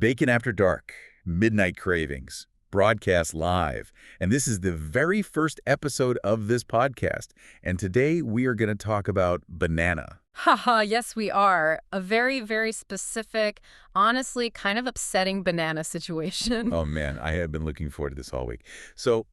Bacon After Dark, Midnight Cravings, broadcast live. And this is the very first episode of this podcast. And today we are going to talk about banana. Haha, yes, we are. A very, very specific, honestly, kind of upsetting banana situation. Oh man, I have been looking forward to this all week. So,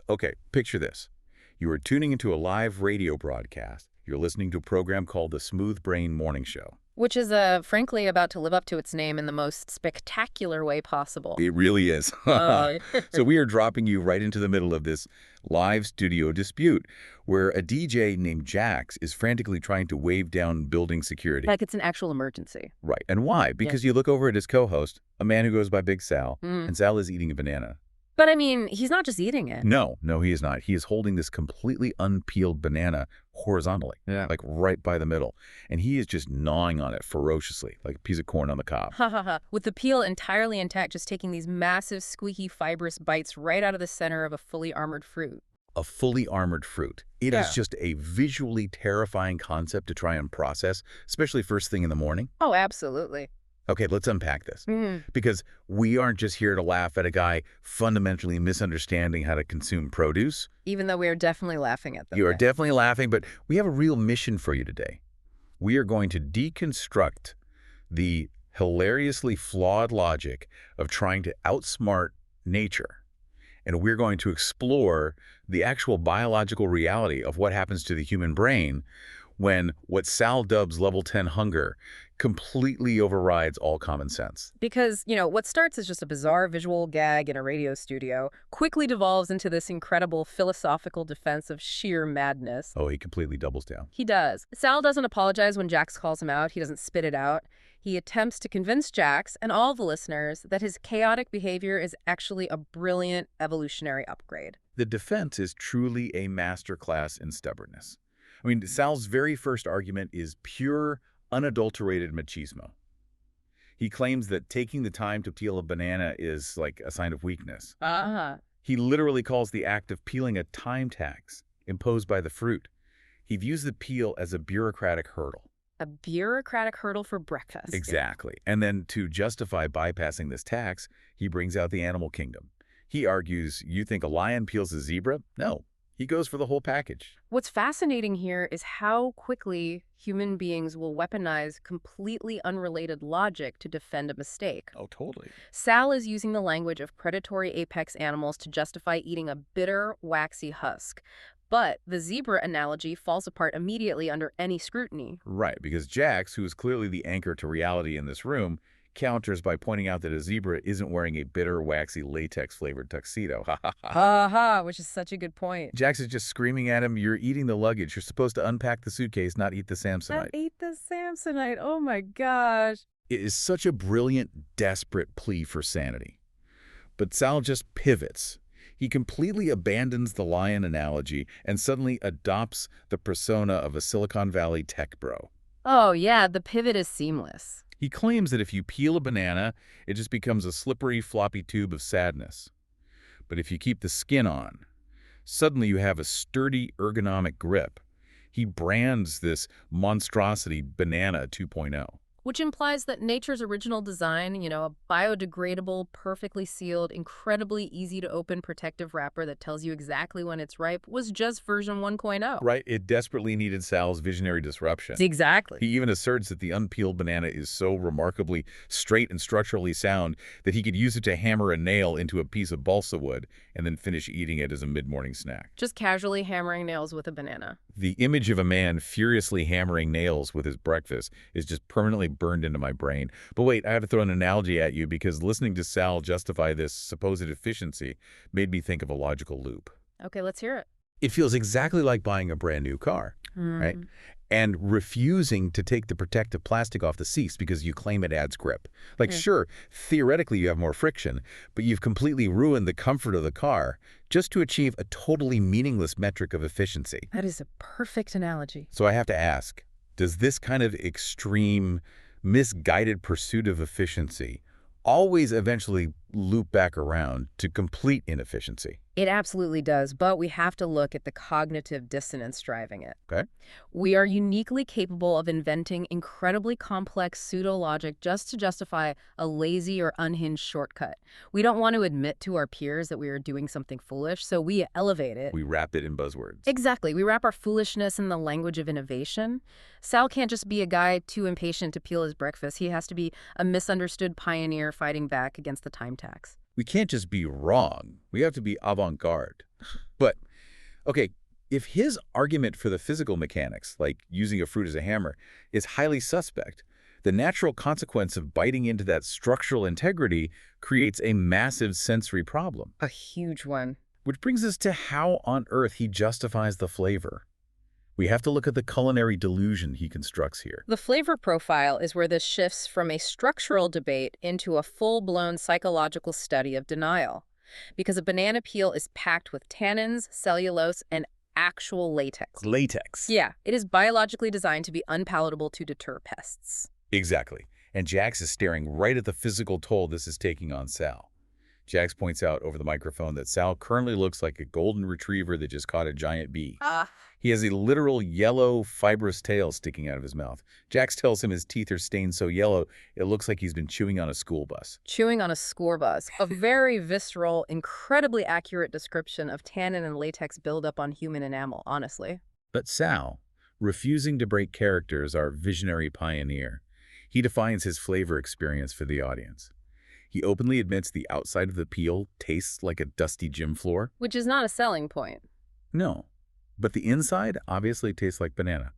okay, picture this. You are tuning into a live radio broadcast. You're listening to a program called the Smooth Brain Morning Show. Which is, frankly, about to live up to its name in the most spectacular way possible. It really is. So we are dropping you right into the middle of this live studio dispute where a DJ named Jax is frantically trying to wave down building security. Like it's an actual emergency. Right. And why? Because you look over at his co-host, a man who goes by Big Sal, and Sal is eating a banana. But I mean, he's not just eating it. No, he is not. He is holding this completely unpeeled banana horizontally, like right by the middle. And he is just gnawing on it ferociously, like a piece of corn on the cob. Ha ha ha. With the peel entirely intact, just taking these massive, squeaky, fibrous bites right out of the center of a fully armored fruit. A fully armored fruit. It is just a visually terrifying concept to try and process, especially first thing in the morning. Oh, absolutely. Okay, let's unpack this. Because we aren't just here to laugh at a guy fundamentally misunderstanding how to consume produce. Even though we are definitely laughing at them. You are definitely laughing, but we have a real mission for you today. We are going to deconstruct the hilariously flawed logic of trying to outsmart nature. And we're going to explore the actual biological reality of what happens to the human brain when what Sal dubs level 10 hunger completely overrides all common sense. Because, what starts as just a bizarre visual gag in a radio studio quickly devolves into this incredible philosophical defense of sheer madness. Oh, he completely doubles down. He does. Sal doesn't apologize when Jax calls him out. He doesn't spit it out. He attempts to convince Jax and all the listeners that his chaotic behavior is actually a brilliant evolutionary upgrade. The defense is truly a masterclass in stubbornness. I mean, Sal's very first argument is pure, unadulterated machismo. He claims that taking the time to peel a banana is like a sign of weakness. He literally calls the act of peeling a time tax imposed by the fruit. He views the peel as a bureaucratic hurdle. A bureaucratic hurdle for breakfast. Exactly. And then to justify bypassing this tax, he brings out the animal kingdom. He argues, you think a lion peels a zebra? No. He goes for the whole package. What's fascinating here is how quickly human beings will weaponize completely unrelated logic to defend a mistake. Oh, totally. Sal is using the language of predatory apex animals to justify eating a bitter, waxy husk. But the zebra analogy falls apart immediately under any scrutiny. Right, because Jax, who is clearly the anchor to reality in this room, counters by pointing out that a zebra isn't wearing a bitter, waxy, latex-flavored tuxedo. Ha ha ha. Ha ha, which is such a good point. Jax is just screaming at him, you're eating the luggage. You're supposed to unpack the suitcase, not eat the Samsonite. Not eat the Samsonite. Oh my gosh. It is such a brilliant, desperate plea for sanity. But Sal just pivots. He completely abandons the lion analogy and suddenly adopts the persona of a Silicon Valley tech bro. Oh yeah, the pivot is seamless. He claims that if you peel a banana, it just becomes a slippery, floppy tube of sadness. But if you keep the skin on, suddenly you have a sturdy, ergonomic grip. He brands this monstrosity Banana 2.0. Which implies that nature's original design, a biodegradable, perfectly sealed, incredibly easy to open protective wrapper that tells you exactly when it's ripe, was just version 1.0. Right, it desperately needed Sal's visionary disruption. Exactly. He even asserts that the unpeeled banana is so remarkably straight and structurally sound that he could use it to hammer a nail into a piece of balsa wood and then finish eating it as a mid-morning snack. Just casually hammering nails with a banana. The image of a man furiously hammering nails with his breakfast is just permanently burned into my brain. But wait, I have to throw an analogy at you because listening to Sal justify this supposed efficiency made me think of a logical loop. Okay, let's hear it. It feels exactly like buying a brand new car, right? And refusing to take the protective plastic off the seats because you claim it adds grip. Like, sure, theoretically you have more friction, but you've completely ruined the comfort of the car just to achieve a totally meaningless metric of efficiency. That is a perfect analogy. So I have to ask, does this kind of extreme, misguided pursuit of efficiency always eventually loop back around to complete inefficiency. It absolutely does, but we have to look at the cognitive dissonance driving it. Okay? We are uniquely capable of inventing incredibly complex pseudo-logic just to justify a lazy or unhinged shortcut. We don't want to admit to our peers that we are doing something foolish, so we elevate it. We wrap it in buzzwords. Exactly. We wrap our foolishness in the language of innovation. Sal can't just be a guy too impatient to peel his breakfast. He has to be a misunderstood pioneer fighting back against the time tax. We can't just be wrong. We have to be avant-garde. But, okay, if his argument for the physical mechanics, like using a fruit as a hammer, is highly suspect, the natural consequence of biting into that structural integrity creates a massive sensory problem. A huge one. Which brings us to how on earth he justifies the flavor. We have to look at the culinary delusion he constructs here. The flavor profile is where this shifts from a structural debate into a full-blown psychological study of denial. Because a banana peel is packed with tannins, cellulose, and actual latex. Latex. Yeah, it is biologically designed to be unpalatable to deter pests. Exactly. And Jax is staring right at the physical toll this is taking on Sal. Jax points out over the microphone that Sal currently looks like a golden retriever that just caught a giant bee. He has a literal yellow, fibrous tail sticking out of his mouth. Jax tells him his teeth are stained so yellow, it looks like he's been chewing on a school bus. Chewing on a school bus. A very visceral, incredibly accurate description of tannin and latex buildup on human enamel, honestly. But Sal, refusing to break character as our visionary pioneer, he defines his flavor experience for the audience. He openly admits the outside of the peel tastes like a dusty gym floor. Which is not a selling point. No, but the inside obviously tastes like banana.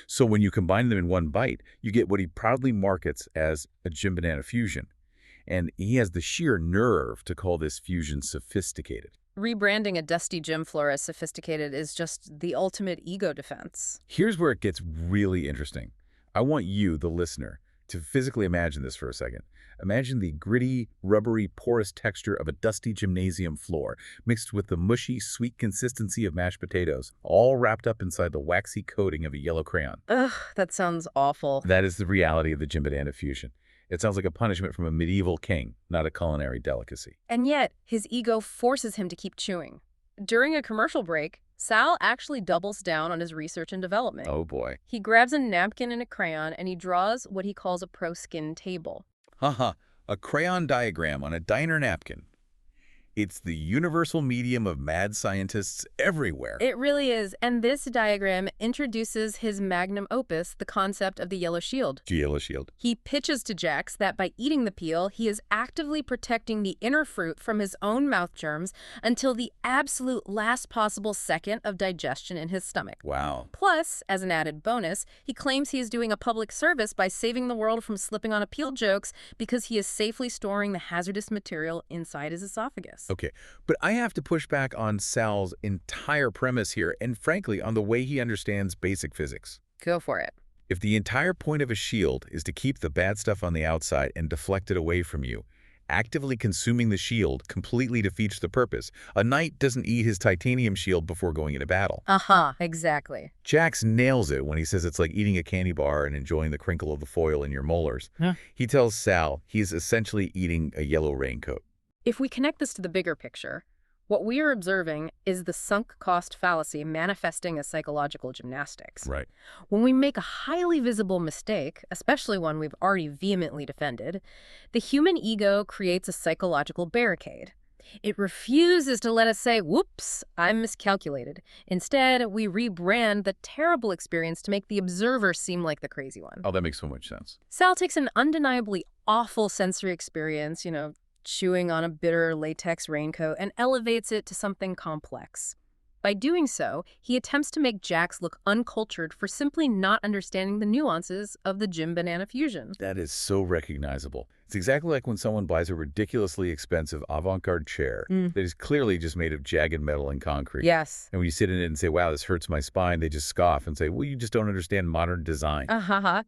So when you combine them in one bite, you get what he proudly markets as a gym banana fusion. And he has the sheer nerve to call this fusion sophisticated. Rebranding a dusty gym floor as sophisticated is just the ultimate ego defense. Here's where it gets really interesting. I want you, the listener, to physically imagine this for a second. Imagine the gritty, rubbery, porous texture of a dusty gymnasium floor, mixed with the mushy, sweet consistency of mashed potatoes, all wrapped up inside the waxy coating of a yellow crayon. Ugh, that sounds awful. That is the reality of the gym banana fusion. It sounds like a punishment from a medieval king, not a culinary delicacy. And yet, his ego forces him to keep chewing. During a commercial break, Sal actually doubles down on his research and development. Oh boy. He grabs a napkin and a crayon and he draws what he calls a pro-skin table. Haha, a crayon diagram on a diner napkin. It's the universal medium of mad scientists everywhere. It really is, and this diagram introduces his magnum opus, the concept of the yellow shield. Yellow shield. He pitches to Jax that by eating the peel, he is actively protecting the inner fruit from his own mouth germs until the absolute last possible second of digestion in his stomach. Wow. Plus, as an added bonus, he claims he is doing a public service by saving the world from slipping on appeal jokes because he is safely storing the hazardous material inside his esophagus. Okay, but I have to push back on Sal's entire premise here, and frankly, on the way he understands basic physics. Go for it. If the entire point of a shield is to keep the bad stuff on the outside and deflect it away from you, actively consuming the shield completely defeats the purpose. A knight doesn't eat his titanium shield before going into battle. Exactly. Jax nails it when he says it's like eating a candy bar and enjoying the crinkle of the foil in your molars. He tells Sal he's essentially eating a yellow raincoat. If we connect this to the bigger picture, what we are observing is the sunk cost fallacy manifesting as psychological gymnastics. Right. When we make a highly visible mistake, especially one we've already vehemently defended, the human ego creates a psychological barricade. It refuses to let us say, whoops, I miscalculated. Instead, we rebrand the terrible experience to make the observer seem like the crazy one. Oh, that makes so much sense. Sal takes an undeniably awful sensory experience, chewing on a bitter latex raincoat, and elevates it to something complex. By doing so, he attempts to make Jax look uncultured for simply not understanding the nuances of the gym banana fusion. That is so recognizable. It's exactly like when someone buys a ridiculously expensive avant-garde chair that is clearly just made of jagged metal and concrete. Yes. And when you sit in it and say, wow, this hurts my spine, they just scoff and say, well, you just don't understand modern design.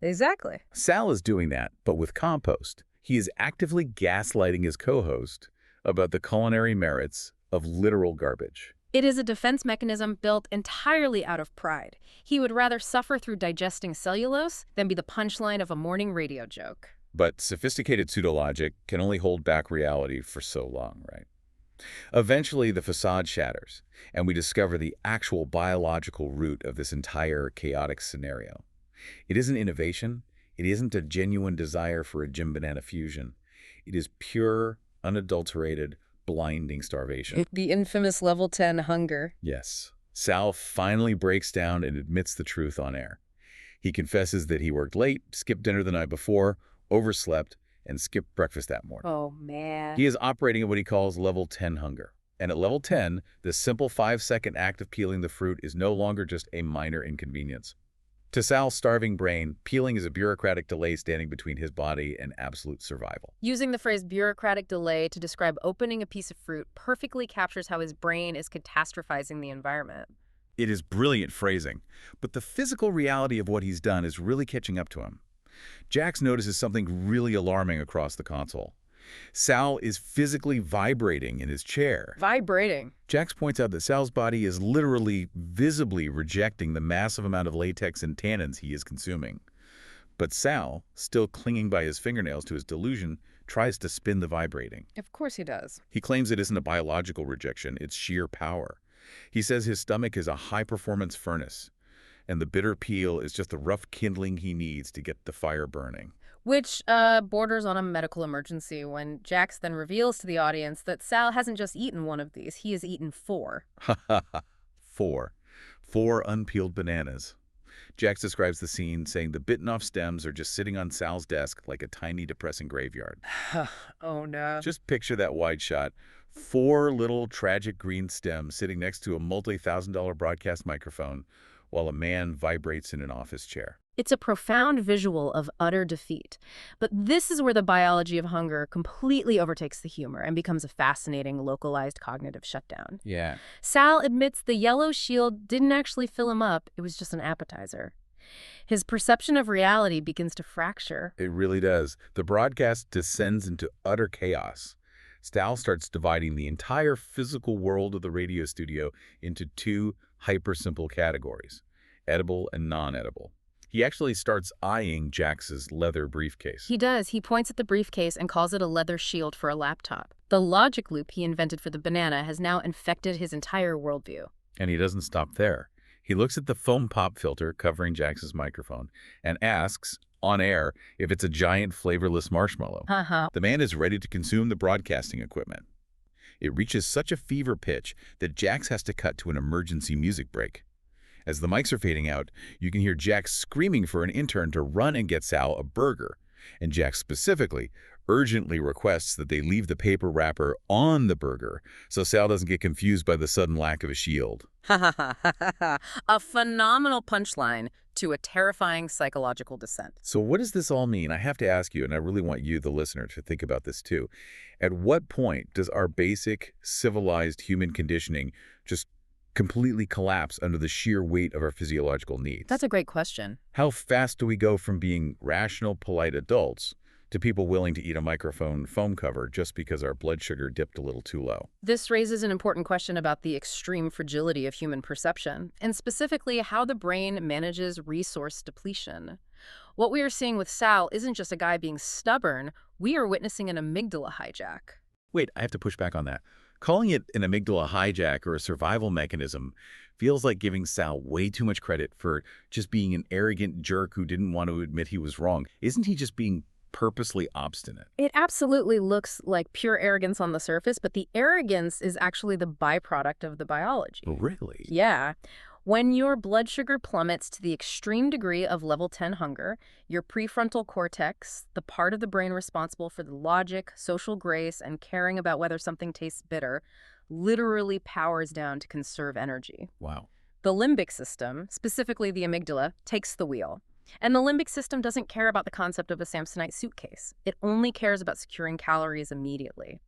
Exactly. Sal is doing that, but with compost. He is actively gaslighting his co-host about the culinary merits of literal garbage. It is a defense mechanism built entirely out of pride. He would rather suffer through digesting cellulose than be the punchline of a morning radio joke. But sophisticated pseudologic can only hold back reality for so long, right? Eventually, the facade shatters, and we discover the actual biological root of this entire chaotic scenario. It isn't innovation. It isn't a genuine desire for a Jim Banana fusion. It is pure, unadulterated, blinding starvation. The infamous level 10 hunger. Yes. Sal finally breaks down and admits the truth on air. He confesses that he worked late, skipped dinner the night before, overslept, and skipped breakfast that morning. Oh, man. He is operating at what he calls level 10 hunger. And at level 10, the simple 5-second act of peeling the fruit is no longer just a minor inconvenience. To Sal's starving brain, peeling is a bureaucratic delay standing between his body and absolute survival. Using the phrase bureaucratic delay to describe opening a piece of fruit perfectly captures how his brain is catastrophizing the environment. It is brilliant phrasing, but the physical reality of what he's done is really catching up to him. Jax notices something really alarming across the console. Sal is physically vibrating in his chair. Vibrating. Jax points out that Sal's body is literally visibly rejecting the massive amount of latex and tannins he is consuming. But Sal, still clinging by his fingernails to his delusion, tries to spin the vibrating. Of course he does. He claims it isn't a biological rejection, it's sheer power. He says his stomach is a high-performance furnace, and the bitter peel is just the rough kindling he needs to get the fire burning. Which borders on a medical emergency when Jax then reveals to the audience that Sal hasn't just eaten one of these, he has eaten 4. Ha ha ha. 4. 4 unpeeled bananas. Jax describes the scene, saying the bitten-off stems are just sitting on Sal's desk like a tiny, depressing graveyard. Oh, no. Just picture that wide shot. 4 little tragic green stems sitting next to a multi-thousand-dollar broadcast microphone while a man vibrates in an office chair. It's a profound visual of utter defeat. But this is where the biology of hunger completely overtakes the humor and becomes a fascinating, localized cognitive shutdown. Yeah. Sal admits the yellow shield didn't actually fill him up, it was just an appetizer. His perception of reality begins to fracture. It really does. The broadcast descends into utter chaos. Sal starts dividing the entire physical world of the radio studio into 2 hyper-simple categories, edible and non-edible. He actually starts eyeing Jax's leather briefcase. He does. He points at the briefcase and calls it a leather shield for a laptop. The logic loop he invented for the banana has now infected his entire worldview. And he doesn't stop there. He looks at the foam pop filter covering Jax's microphone and asks, on air, if it's a giant flavorless marshmallow. The man is ready to consume the broadcasting equipment. It reaches such a fever pitch that Jax has to cut to an emergency music break. As the mics are fading out, you can hear Jax screaming for an intern to run and get Sal a burger. And Jax specifically urgently requests that they leave the paper wrapper on the burger so Sal doesn't get confused by the sudden lack of a shield. A phenomenal punchline to a terrifying psychological descent. So what does this all mean? I have to ask you, and I really want you, the listener, to think about this too. At what point does our basic, civilized human conditioning just completely collapse under the sheer weight of our physiological needs? That's a great question. How fast do we go from being rational, polite adults to people willing to eat a microphone foam cover just because our blood sugar dipped a little too low? This raises an important question about the extreme fragility of human perception, and specifically how the brain manages resource depletion. What we are seeing with Sal isn't just a guy being stubborn, we are witnessing an amygdala hijack. Wait, I have to push back on that. Calling it an amygdala hijack or a survival mechanism feels like giving Sal way too much credit for just being an arrogant jerk who didn't want to admit he was wrong. Isn't he just being purposely obstinate? It absolutely looks like pure arrogance on the surface, but the arrogance is actually the byproduct of the biology. Really? Yeah. When your blood sugar plummets to the extreme degree of level 10 hunger, your prefrontal cortex, the part of the brain responsible for the logic, social grace, and caring about whether something tastes bitter, literally powers down to conserve energy. Wow. The limbic system, specifically the amygdala, takes the wheel. And the limbic system doesn't care about the concept of a Samsonite suitcase. It only cares about securing calories immediately.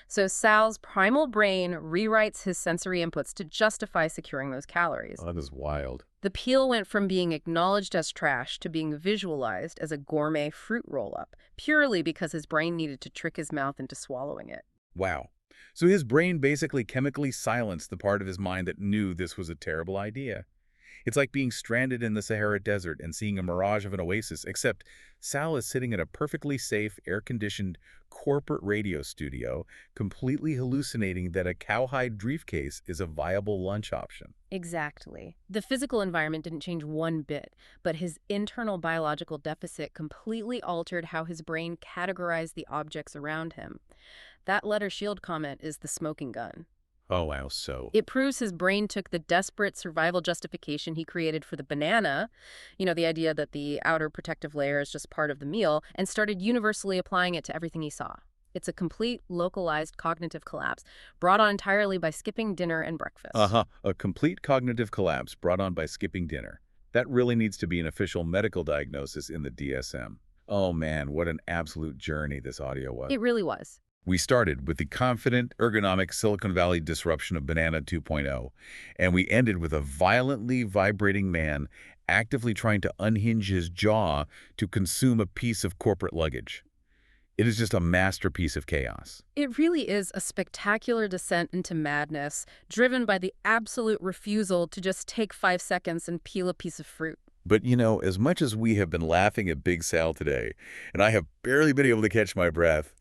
So Sal's primal brain rewrites his sensory inputs to justify securing those calories. Oh, that is wild. The peel went from being acknowledged as trash to being visualized as a gourmet fruit roll-up, purely because his brain needed to trick his mouth into swallowing it. Wow. So his brain basically chemically silenced the part of his mind that knew this was a terrible idea. It's like being stranded in the Sahara Desert and seeing a mirage of an oasis, except Sal is sitting in a perfectly safe, air-conditioned corporate radio studio, completely hallucinating that a cowhide briefcase is a viable lunch option. Exactly. The physical environment didn't change one bit, but his internal biological deficit completely altered how his brain categorized the objects around him. That letter shield comment is the smoking gun. Oh, wow, so. It proves his brain took the desperate survival justification he created for the banana, the idea that the outer protective layer is just part of the meal, and started universally applying it to everything he saw. It's a complete, localized cognitive collapse, brought on entirely by skipping dinner and breakfast. Uh-huh, a complete cognitive collapse brought on by skipping dinner. That really needs to be an official medical diagnosis in the DSM. Oh man, what an absolute journey this audio was. It really was. We started with the confident, ergonomic Silicon Valley disruption of Banana 2.0, and we ended with a violently vibrating man actively trying to unhinge his jaw to consume a piece of corporate luggage. It is just a masterpiece of chaos. It really is a spectacular descent into madness, driven by the absolute refusal to just take 5 seconds and peel a piece of fruit. But as much as we have been laughing at Big Sal today, and I have barely been able to catch my breath,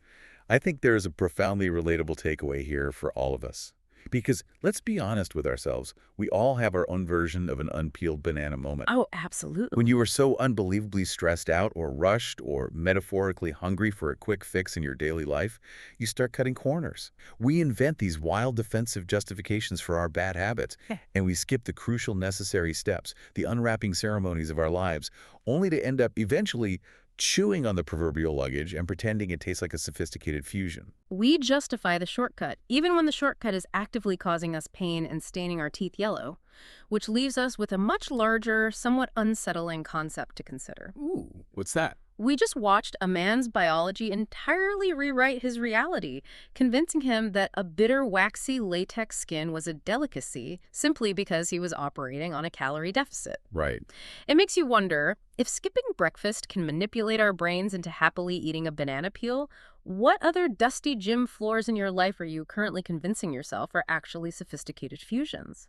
I think there is a profoundly relatable takeaway here for all of us. Because let's be honest with ourselves, we all have our own version of an unpeeled banana moment. Oh, absolutely. When you are so unbelievably stressed out or rushed or metaphorically hungry for a quick fix in your daily life, you start cutting corners. We invent these wild defensive justifications for our bad habits, and we skip the crucial necessary steps, the unwrapping ceremonies of our lives, only to end up eventually chewing on the proverbial luggage and pretending it tastes like a sophisticated fusion. We justify the shortcut, even when the shortcut is actively causing us pain and staining our teeth yellow, which leaves us with a much larger, somewhat unsettling concept to consider. Ooh, what's that? We just watched a man's biology entirely rewrite his reality, convincing him that a bitter, waxy latex skin was a delicacy simply because he was operating on a calorie deficit. Right. It makes you wonder, if skipping breakfast can manipulate our brains into happily eating a banana peel, what other dusty gym floors in your life are you currently convincing yourself are actually sophisticated fusions?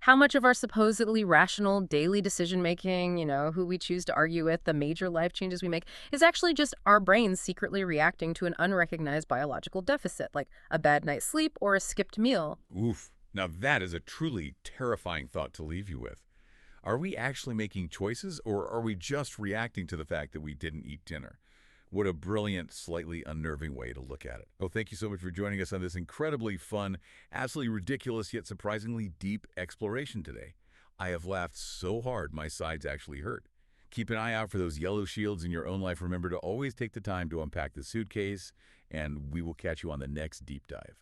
How much of our supposedly rational daily decision-making, who we choose to argue with, the major life changes we make, is actually just our brains secretly reacting to an unrecognized biological deficit, like a bad night's sleep or a skipped meal? Oof. Now that is a truly terrifying thought to leave you with. Are we actually making choices, or are we just reacting to the fact that we didn't eat dinner? What a brilliant, slightly unnerving way to look at it. Oh, thank you so much for joining us on this incredibly fun, absolutely ridiculous, yet surprisingly deep exploration today. I have laughed so hard my sides actually hurt. Keep an eye out for those yellow shields in your own life. Remember to always take the time to unpack the suitcase, and we will catch you on the next deep dive.